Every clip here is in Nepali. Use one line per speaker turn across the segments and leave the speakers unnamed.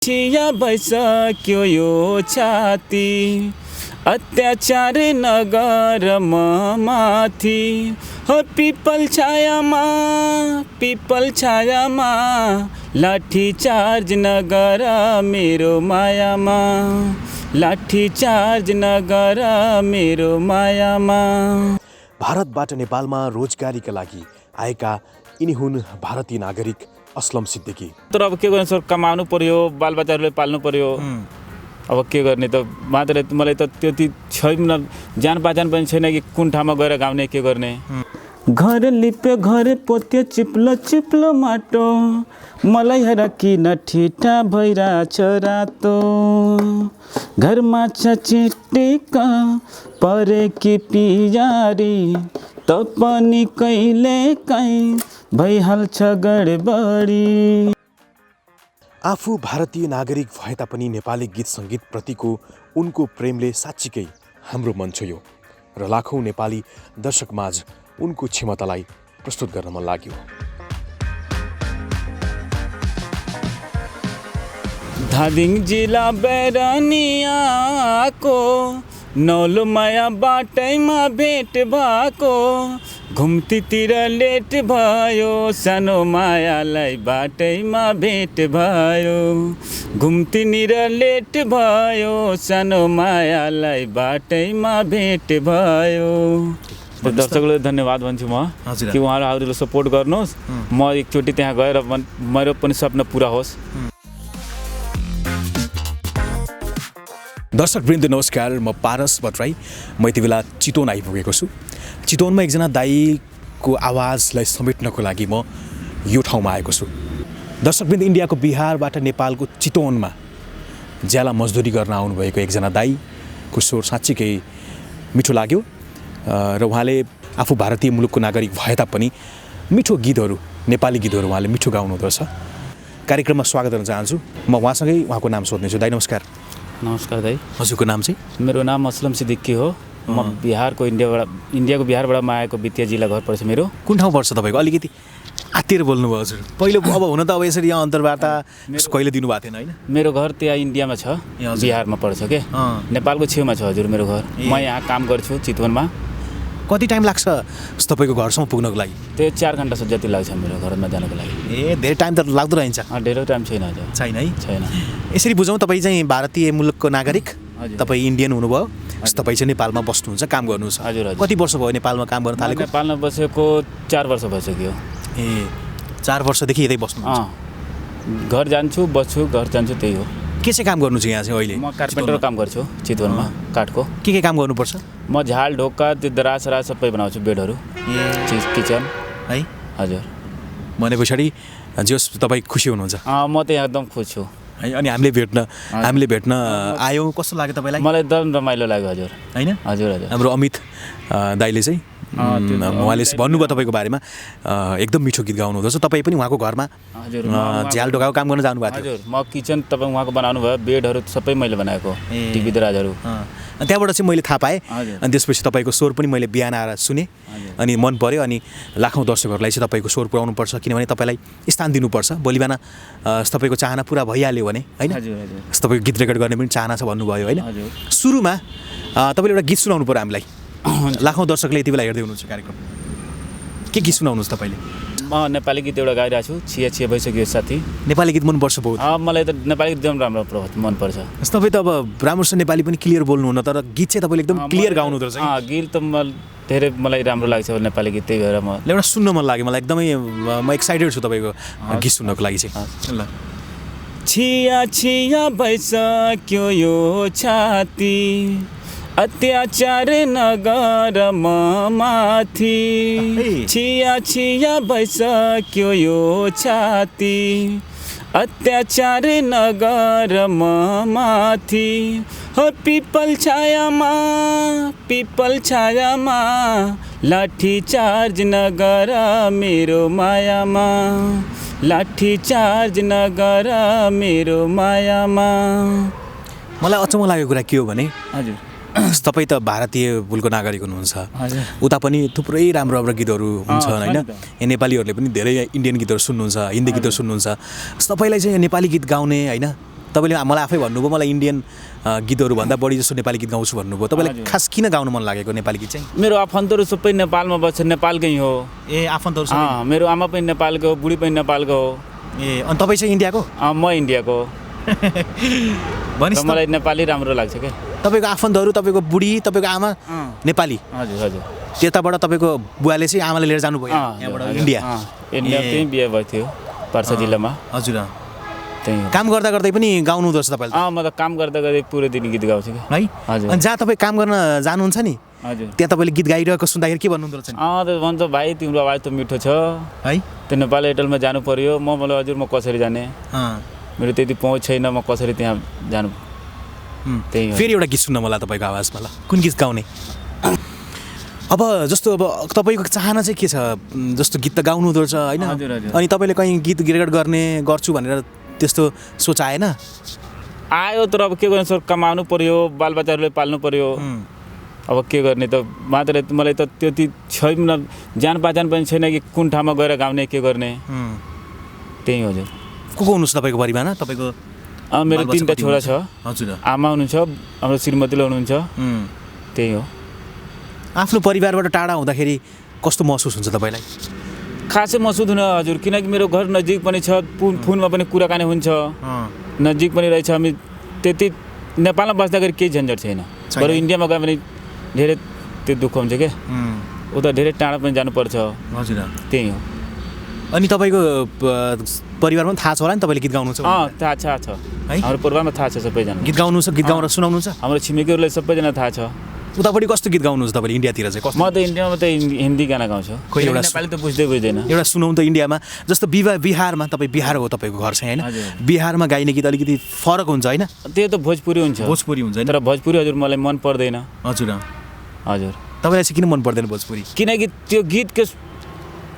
छिया भइसक्यो यो छाती अत्याचार नगर म माथि हो पिपल छायामा लाठी चार्ज नगर मेरो मायामा लाठी चार्ज नगर मेरो मायामा।
भारतबाट नेपालमा रोजगारीका लागि आएका यिनी हुन् भारतीय नागरिक असलम सिद्दिकी।
तर अब के गर्ने सर, कमाउनु पर्यो, बालबच्चाहरूले पाल्नु पर्यो। अब के गर्ने त, मात्र मलाई त त्यति छैन, जान पहिचान पनि छैन कि कुन ठाउँमा गएर गाउने के गर्ने। घर लिप्यो घर पोत्यो चिप्लो चिप्लो माटो, मलाई हेर किन ठिटा भइरहेछ रातो। घरमा छ चिटिक्क परेकी पियारी, त पनि कहिले काहीँ भइहाल्छ गडबडी।
आफू भारतीय नागरिक भए तापनि नेपाली गीत सङ्गीत प्रतिको उनको प्रेमले साँच्चीकै हाम्रो मन छोयो र लाखौँ नेपाली दर्शकमाझ उनको क्षमतालाई प्रस्तुत गर्न मन लाग्यो।
धादिङ जिल्ला बैरनियाको नौलो माया बाटैमा भेट भएको, घुम्तीतिर लेट भयो सानो मायालाई बाटैमा भेट भयो। घुम्तीतिर लेट भयो सानो मायालाई बाटैमा भेट भयो। दर्शकलाई धन्यवाद भन्छु म कि उहाँहरूले सपोर्ट गर्नुहोस्, म एकचोटि त्यहाँ गएर मेरो पनि सपना पुरा होस्।
दर्शकवृन्द नमस्कार, म पारस भट्टराई। म यति बेला चितवन आइपुगेको छु। चितवनमा एकजना दाईको आवाजलाई समेट्नको लागि म यो ठाउँमा आएको छु। दर्शकवृन्द, इन्डियाको बिहारबाट नेपालको चितवनमा ज्याला मजदुरी गर्न आउनुभएको एकजना दाईको स्वर साँच्चीकै मिठो लाग्यो र उहाँले आफू भारतीय मुलुकको नागरिक भए तापनि मिठो गीतहरू, नेपाली गीतहरू उहाँले मिठो गाउनुहुँदो रहेछ। कार्यक्रममा स्वागत गर्न चाहन्छु। म उहाँसँगै उहाँको नाम सोध्नेछु। दाई नमस्कार।
नमस्कार दाई।
हजुरको नाम चाहिँ?
मेरो नाम असलम सिद्दिकी हो। म बिहारको इन्डियाको बिहारबाट म आएको बितिया जिल्ला घर पर्छ मेरो।
कुन ठाउँ पर्छ तपाईँको? अलिकति आत्तिएर बोल्नुभयो हजुर। पहिलो अब हुन त अब यसरी यहाँ अन्तर्वार्ता कहिले दिनुभएको थिएन होइन?
मेरो घर त्यहाँ इन्डियामा छ, बिहारमा पर्छ के, नेपालको छेउमा छ हजुर मेरो घर। म यहाँ काम गर्छु चितवनमा।
कति टाइम लाग्छ तपाईँको घरसम्म पुग्नको लागि?
त्यो 4 घन्टा जति लाग्छ मेरो घरमा जानको लागि।
ए, धेरै टाइम त लाग्दो रहन्छ?
धेरै टाइम छैन हजुर।
छैन है?
छैन।
यसरी बुझौँ, तपाईँ चाहिँ भारतीय मुलुकको नागरिक, तपाईँ इन्डियन हुनुभयो, तपाईँ चाहिँ नेपालमा बस्नुहुन्छ, काम गर्नुहुन्छ।
हजुर हजुर।
कति वर्ष भयो नेपालमा काम गर्न थालेको?
नेपालमा बसेको 4 वर्ष भइसक्यो।
ए, 4 वर्षदेखि यतै बस्नुहुन्छ?
घर जान्छु, बस्छु, घर जान्छु, त्यही हो।
के चाहिँ काम गर्नु चाहिँ यहाँ चाहिँ अहिले?
म कार्पेन्टर काम गर्छु चितवनमा, काठको।
के काम गर्नुपर्छ?
म झाल ढोका त्यो दराज सराज सबै बनाउँछु, बेडहरू, किचन
है।
हजुर।
भने पछाडि जे होस् तपाईँ खुसी हुनुहुन्छ?
म त यहाँ एकदम खुसी छु
है। अनि हामीले भेट्न आयौँ, कस्तो लाग्यो तपाईँलाई?
मलाई एकदम रमाइलो लाग्यो हजुर।
होइन?
हजुर हजुर।
हाम्रो अमित दाइले चाहिँ उहाँले भन्नुभयो तपाईँको बारेमा, एकदम मिठो गीत गाउनु हुँदो रहेछ। तपाईँ पनि उहाँको घरमा झ्याल ढोकाको काम गर्न जानुभएको थियो?
हजुर। म किचन तपाईँ उहाँको बनाउनु भयो, बेडहरू सबै मैले बनाएको, टिभी दराजहरू।
त्यहाँबाट चाहिँ मैले थाहा पाएँ। अनि त्यसपछि तपाईँको स्वर पनि मैले बिहान आएर सुनेँ, अनि मन पऱ्यो। अनि लाखौँ दर्शकहरूलाई चाहिँ तपाईँको स्वर पुर्याउनुपर्छ, किनभने तपाईँलाई स्थान दिनुपर्छ। भोलि बिहान तपाईँको चाहना पुरा भइहाल्यो भने होइन, तपाईँको गीत रेकर्ड गर्ने पनि चाहना छ भन्नुभयो होइन? सुरुमा तपाईँले एउटा गीत सुनाउनु पऱ्यो हामीलाई। लाखौँ दर्शकले यति बेला हेर्दै हुनुहुन्छ कार्यक्रम। के गीत सुनाउनुहोस् तपाईँले?
म नेपाली गीत एउटा गाइरहेको छु, छिया छिया भइसक्यो साथी।
नेपाली गीत मनपर्छ बहुत?
मलाई त नेपाली गीत एकदम राम्रो मनपर्छ।
तपाईँ त अब राम्रोसँग नेपाली पनि क्लियर बोल्नुहुन्न, तर गीत चाहिँ तपाईँले एकदम क्लियर गाउनु हुँदो रहेछ।
गीत त धेरै मलाई राम्रो लाग्छ नेपाली गीत, त्यही भएर म
एउटा सुन्न मन लाग्यो मलाई एकदमै। म एक्साइटेड छु तपाईँको गीत सुन्नको लागि चाहिँ। ल।
छिया छिया भइसक्यो यो छाती अत्याचार नगर म माथि। छिया छिया भइसक्यो यो छाती अत्याचार नगर म माथि हो पिपल छायामा लाठी चार्ज नगर मेरो मायामा लाठी चार्ज नगर मेरो मायामा।
मलाई अचम्म लागेको कुरा के हो भने
हजुर
तपाईँ त भारतीय मूलको नागरिक हुनुहुन्छ, उता पनि थुप्रै राम्रो राम्रो गीतहरू हुन्छ होइन? यहाँ नेपालीहरूले पनि धेरै इन्डियन गीतहरू सुन्नुहुन्छ, हिन्दी गीतहरू सुन्नुहुन्छ। तपाईँलाई चाहिँ नेपाली गीत गाउने होइन तपाईँले मलाई आफै भन्नुभयो मलाई इन्डियन गीतहरू भन्दा बढी जस्तो नेपाली गीत गाउँछु भन्नुभयो तपाईँलाई
हजुर।
खास किन गाउनु मन लागेको नेपाली गीत चाहिँ
मेरो आफन्तहरू सबै नेपालमा बस्छ नेपालकै हो
ए आफन्तहरू
मेरो आमा पनि नेपालको हो बुढी पनि नेपालको हो
ए अनि तपाईँ चाहिँ इन्डियाको
म इन्डियाको हो
भनिस्
र मलाई नेपाली राम्रो लाग्छ क्या
तपाईँको आफन्तहरू तपाईँको बुढी तपाईँको आमा नेपाली
हजुर हजुर
त्यताबाट तपाईँको बुवाले चाहिँ आमाले लिएर जानुभयो यहाँबाट इन्डिया
इन्डिया त्यहीँ बिहे भएको थियो पर्सा जिल्लामा
हजुर
त्यहीँ हो
काम गर्दा गर्दै पनि गाउनु हुँदो रहेछ तपाईँले
म त काम गर्दा गर्दै पुरै दिन गीत गाउँछु क्या
है
हजुर
अनि जहाँ तपाईँ काम गर्न जानुहुन्छ नि
हजुर
त्यहाँ तपाईँले गीत गाइरहेको सुन्दाखेरि के भन्नुहुँदो रहेछ नि
त भन्छ भाइ तिम्रो आवाज त मिठो छ
है
त्यो नेपाल एयरटेलमा जानु पर्यो मलाई हजुर म कसरी जाने मेरो त्यति पहुँच छैन म कसरी त्यहाँ जानु त्यही हो
फेरि एउटा गीत सुन्न मलाई तपाईँको आवाजमा ल कुन गीत गाउने अब जस्तो अब तपाईँको चाहना चाहिँ के छ जस्तो गीत त गाउनु हुँदो रहेछ होइन
हजुर, हजुर।
अनि तपाईँले कहीँ गीत रेकर्ड गर्ने गर्छु भनेर त्यस्तो सोच आएन
आयो तर अब के गर्ने सर कमाउनु पर्यो बालबच्चाहरूले पाल्नु पर्यो अब के गर्ने त मात्र मलाई त त्यति छैन जान पहिचान पनि छैन कि कुन ठाउँमा गएर गाउने के गर्ने त्यही हजुर
को हुनुहुन्छ तपाईँको परिवारमा तपाईँको
मेरो
बालबच्चा
3टा
कति
छोरा छ
हुनुहुन्छ? हजुर
आमा हुनुहुन्छ हाम्रो श्रीमतीले हुनुहुन्छ त्यही हो
आफ्नो परिवारबाट टाढा हुँदाखेरि कस्तो महसुस हुन्छ तपाईँलाई
खासै महसुस हुन हजुर किनकि मेरो घर नजिक पनि छ फोनमा पनि कुराकानी हुन्छ नजिक पनि रहेछ हामी त्यति नेपालमा बस्दाखेरि केही झन्झट छैन बरु इन्डियामा गयो भने धेरै त्यो दुःख हुन्छ क्या उता धेरै टाढा पनि जानुपर्छ
हजुर
त्यही हो
अनि तपाईँको परिवारमा पनि थाहा छ होला नि तपाईँले गीत गाउनु छ
थाहा छ
है
हाम्रो परिवारमा थाहा छ सबैजना
गीत गाउनु छ गीत गाउन सुनाउनु छ
हाम्रो छिमेकीहरूलाई सबैजना थाहा छ
उतापट्टि कस्तो गीत गाउनुहुन्छ तपाईँले इन्डियातिर चाहिँ कस्तो
म त इन्डियामा त हिन्दी गाना गाउँछु
खोइ एउटा
नेपाली त बुझ्दैन
एउटा सुनाउनु त इन्डियामा जस्तो बिहारमा तपाईँ बिहार हो तपाईँको घर चाहिँ होइन
हजुर।
बिहारमा गाइने गीत अलिकति फरक हुन्छ होइन
त्यो त भोजपुरी हुन्छ
भोजपुरी हुन्छ होइन
तर भोजपुरी हजुर मलाई मन पर्दैन
हजुर
हजुर
तपाईँलाई चाहिँ किन मन पर्दैन भोजपुरी
किनकि त्यो गीतको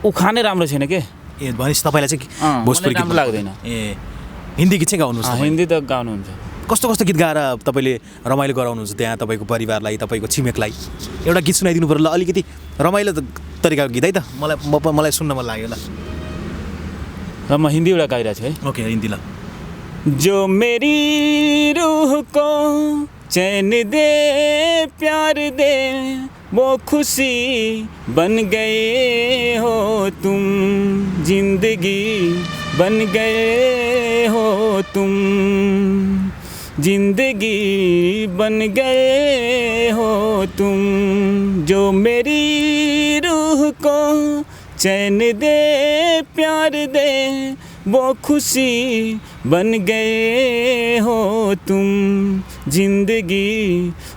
उखानै राम्रो छैन के
ए भनेपछि तपाईँलाई चाहिँ भोजपुरी
मलाई
गीत
राम्रो लाग्दैन
ए हिन्दी गीत चाहिँ गाउनुहुन्छ तपाईँ।
हिन्दी त गाउनुहुन्छ
कस्तो कस्तो गीत गाएर तपाईँले रमाइलो गराउनुहुन्छ त्यहाँ तपाईँको परिवारलाई तपाईँको छिमेकलाई एउटा गीत सुनाइदिनु पर्यो ल अलिकति रमाइलो तरिकाको गीत है त मलाई सुन्न मन लाग्यो ल
र म हिन्दी एउटा गाइरहेको छु है
ओके हिन्दी ल
जो मेरी रूह को चैन दे प्यार दे वो खुशी बन गए हो तुम जिंदगी बन गए हो तुम जिंदगी बन गए हो तुम जो मेरी रूह को चैन दे प्यार दे वो खुशी बन गए हो तुम जिंदगी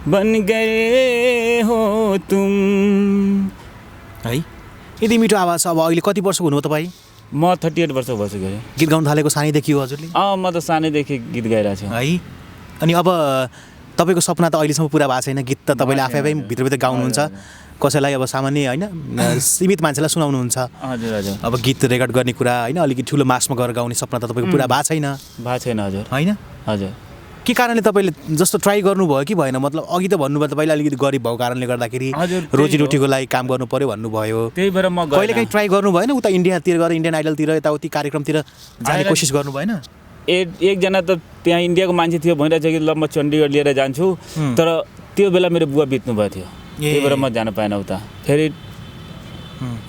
बन गए हो तुम
है यति मिठो आवाज छ अब अहिले कति वर्षको हुनु हो तपाईँ
म 38 वर्ष भइसक्यो है
गीत गाउनु थालेको सानैदेखि हो हजुरले
म त सानैदेखि गीत गाइरहेको छु
है अनि अब तपाईँको सपना त अहिलेसम्म पुरा भएको छैन गीत त तपाईँले आफै भित्रभित्र गाउनुहुन्छ कसैलाई अब सामान्य होइन सीमित मान्छेलाई सुनाउनुहुन्छ
हजुर हजुर
अब गीत रेकर्ड गर्ने कुरा होइन अलिकति ठुलो मासमा गएर गाउने सपना त तपाईँको पुरा भएको छैन
भएको छैन हजुर
होइन
हजुर
के कारणले तपाईँले जस्तो ट्राई गर्नुभयो कि भएन मतलब अघि त भन्नुभयो तपाईँले अलिकति गरिब भएको कारणले गर्दाखेरि
हजुर, त्यही
रोजीरोटीको लागि काम गर्नु पर्यो भन्नुभयो
त्यही भएर म
कहिले काहीँ ट्राई गर्नु भएन उता इन्डियातिर गएर इन्डियन आइडलतिर यताउति कार्यक्रमतिर जाने कोसिस गर्नु भएन
एकजना त त्यहाँ इन्डियाको मान्छे थियो भनिरहेको छ कि ल म चण्डीगढ लिएर जान्छु तर त्यो बेला मेरो बुवा बित्नु भएको थियो त्यही भएर म जान पाएन उता फेरि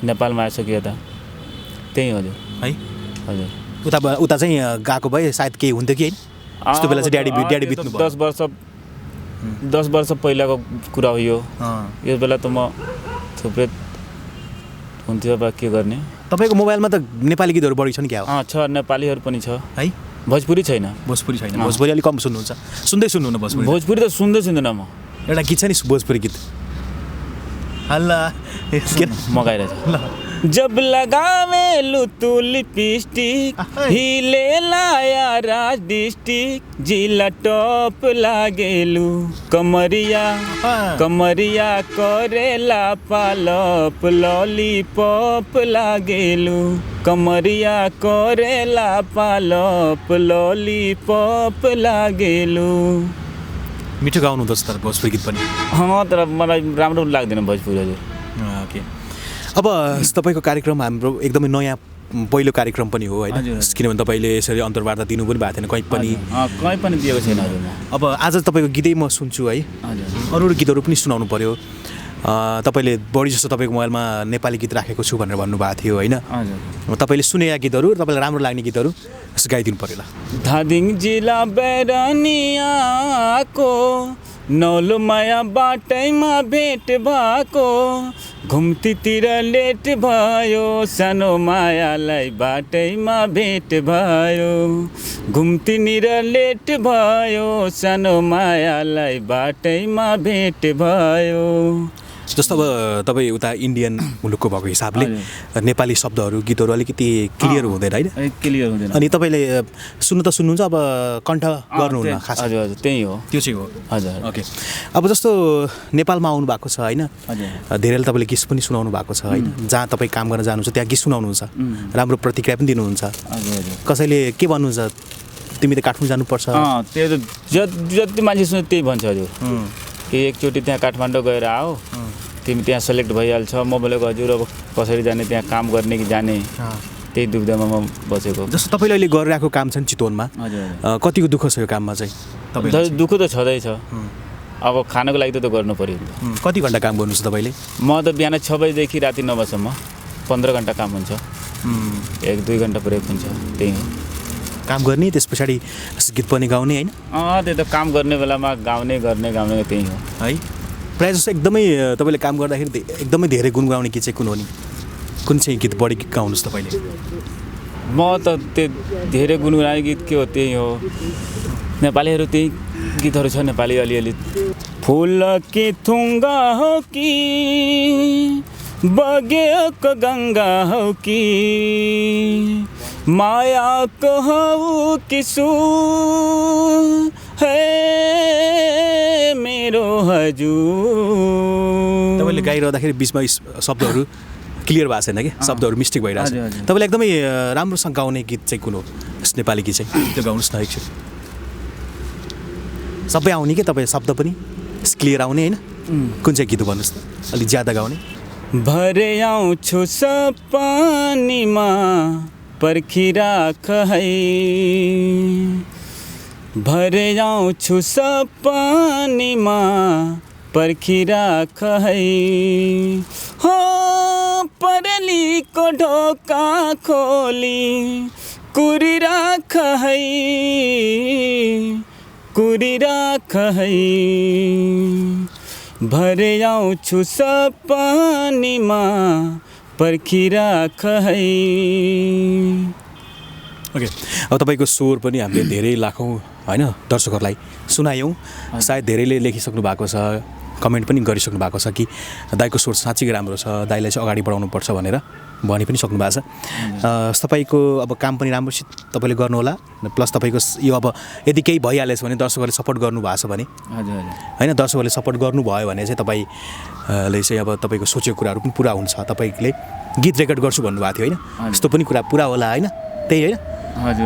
नेपालमा आइसक्यो यता त्यही हजुर
है
हजुर
उता चाहिँ गएको भए सायद केही हुन्थ्यो कि होइन त्यस्तो बेला चाहिँ ड्याडी बित्नु भयो
10 वर्ष पहिलाको कुरा हो यो यो बेला त म थुप्रै हुन्थ्यो अब के गर्ने
तपाईँको मोबाइलमा त नेपाली गीतहरू बढी छन् क्या हो
छ नेपालीहरू पनि छ
है
भोजपुरी छैन
भोजपुरी छैन भोजपुरी अलिक कम सुन्नुहुन्छ सुन्दै सुन्नुहुन्न भोजपुरी
भोजपुरी त सुन्दैन म
एउटा गीत छ नि भोजपुरी गीत हल्ला
म गाइरहेको छु जब लगावेलु तू लिपस्टिक हिले लाया राज डिस्ट्रिक्ट जिला टॉप लागेलु कमरिया करेला पालप लॉलीपॉप लागेलु कमरिया करेला पालप लॉलीपॉप लागेलु
मिठो गाउनु हुँदो तर भोजपुरी गीत पनि
तर मलाई राम्रो लाग्दैन भोजपुरी हजुर
ओके अब तपाईँको कार्यक्रम हाम्रो एकदमै नयाँ पहिलो कार्यक्रम पनि हो होइन
हजुर।
किनभने तपाईँले यसरी अन्तर्वार्ता दिनु पनि भएको थिएन कहीँ पनि
कहीँ पनि दिएको छैन हजुर म।
अब आज तपाईँको गीतै म सुन्छु है
हजुर
अरू गीतहरू पनि सुनाउनु पर्यो तपाईँले बढी जस्तो तपाईँको मोबाइलमा नेपाली गीत राखेको छु भनेर भन्नुभएको थियो होइन
हजुर।
तपाईँले सुनेका गीतहरू तपाईँलाई राम्रो लाग्ने गीतहरू यसो गाइदिनु पर्यो ल
धादिङ जिल्ला बैरानियाको नौलो माया बाटैमा भेट भएको घुम्तीतिर लेट भयो सानो मायालाई बाटैमा भेट भयो घुम्तीनिर लेट भयो सानो मायालाई बाटैमा भेट भयो।
जस्तो अब तपाईँ उता इन्डियन मुलुकको भएको हिसाबले नेपाली शब्दहरू गीतहरू अलिकति क्लियर हुँदैन होइन
क्लियर हुँदैन।
अनि तपाईँले सुन्नु त सुन्नुहुन्छ अब कण्ठ गर्नुहुन्न खास
हजुर हजुर त्यही हो
त्यो चाहिँ हो
हजुर।
ओके अब जस्तो नेपालमा आउनु भएको छ होइन
हजुर
धेरैले तपाईँले गीत पनि सुनाउनु भएको छ होइन जहाँ तपाईँ काम गर्न जानुहुन्छ त्यहाँ गीत सुनाउनुहुन्छ राम्रो प्रतिक्रिया पनि दिनुहुन्छ
हजुर हजुर।
कसैले के भन्नुहुन्छ तिमी त काठमाडौँ जानुपर्छ
त्यो त जति मान्छे सुन्छ त्यही भन्छ हजुर कि एकचोटि त्यहाँ काठमाडौँ गएर आऊ तिमी त्यहाँ सेलेक्ट भइहाल्छ। म बोलेको हजुर अब कसरी जाने त्यहाँ काम गर्ने कि जाने त्यही दुविधामा म बसेको।
जस्तो तपाईँले अहिले गरिरहेको काम छ नि चितवनमा
हजुर
कतिको दुःख छ यो काममा चाहिँ तपाईँ
दुःख त छँदैछ अब खानको लागि त गर्नु पऱ्यो नि त।
कति घन्टा काम गर्नुहुन्छ तपाईँले
म त बिहान 6 बजीदेखि राति 9 बजीसम्म 15 घन्टा काम हुन्छ 1-2 घन्टा ब्रेक हुन्छ त्यही हो
काम गर्ने त्यस पछाडि गीत पनि गाउने होइन
त्यो त काम गर्ने बेलामा गाउने गर्ने त्यही हो
है प्रायः जस्तो एकदमै तपाईँले काम गर्दाखेरि एकदमै धेरै गुनगुनाउने गीत चाहिँ कुन हो नि कुन चाहिँ गीत बढी गाउनुहोस् तपाईँले
म त त्यो धेरै गुनगुनाउने गीत के हो त्यही हो नेपालीहरू त्यही गीतहरू छ नेपाली अलिअलि फुल के थुङ्गा हो कि बगेको गङ्गा हो कि मायाको हौ कि हे मेरो हजुर।
तपाईँले गाइरहँदाखेरि बिचमा शब्दहरू क्लियर भएको छैन कि शब्दहरू मिस्टेक भइरहेको छ तपाईँले एकदमै राम्रोसँग गाउने गीत चाहिँ कुन हो नेपाली गीत चाहिँ त्यो गाउनुहोस् न एकछिन सबै आउने कि तपाईँ शब्द पनि क्लियर आउने होइन कुन चाहिँ गीत भन्नुहोस् त अलिक ज्यादा गाउने
भरे आउँछु सपनीमा पर्खिराख है भरे आउँछु सपनीमा पर्खिराख है हो परेलीको ढोका खोली कुरिराख है भरे आउँछु सपनीमा पर्खिराख है।
ओके अब तपाईँको स्वर पनि हामीले धेरै लाखौँ होइन दर्शकहरूलाई सुनायौँ सायद धेरैले लेखिसक्नु भएको छ कमेन्ट पनि गरिसक्नु भएको छ कि दाइको स्वर साँच्चै राम्रो छ दाइलाई चाहिँ अगाडि बढाउनुपर्छ भनेर भनि पनि सक्नु भएको छ तपाईँको अब काम पनि राम्रोसित तपाईँले गर्नुहोला प्लस तपाईँको यो अब यदि केही भइहालेछ भने दर्शकहरूले सपोर्ट गर्नुभएको छ भने होइन दर्शकहरूले सपोर्ट गर्नुभयो भने चाहिँ तपाईँले चाहिँ अब तपाईँको सोचेको कुराहरू पनि पुरा हुन्छ तपाईँले गीत रेकर्ड गर्छु भन्नुभएको थियो होइन यस्तो पनि कुरा पुरा होला होइन त्यही होइन
हजुर।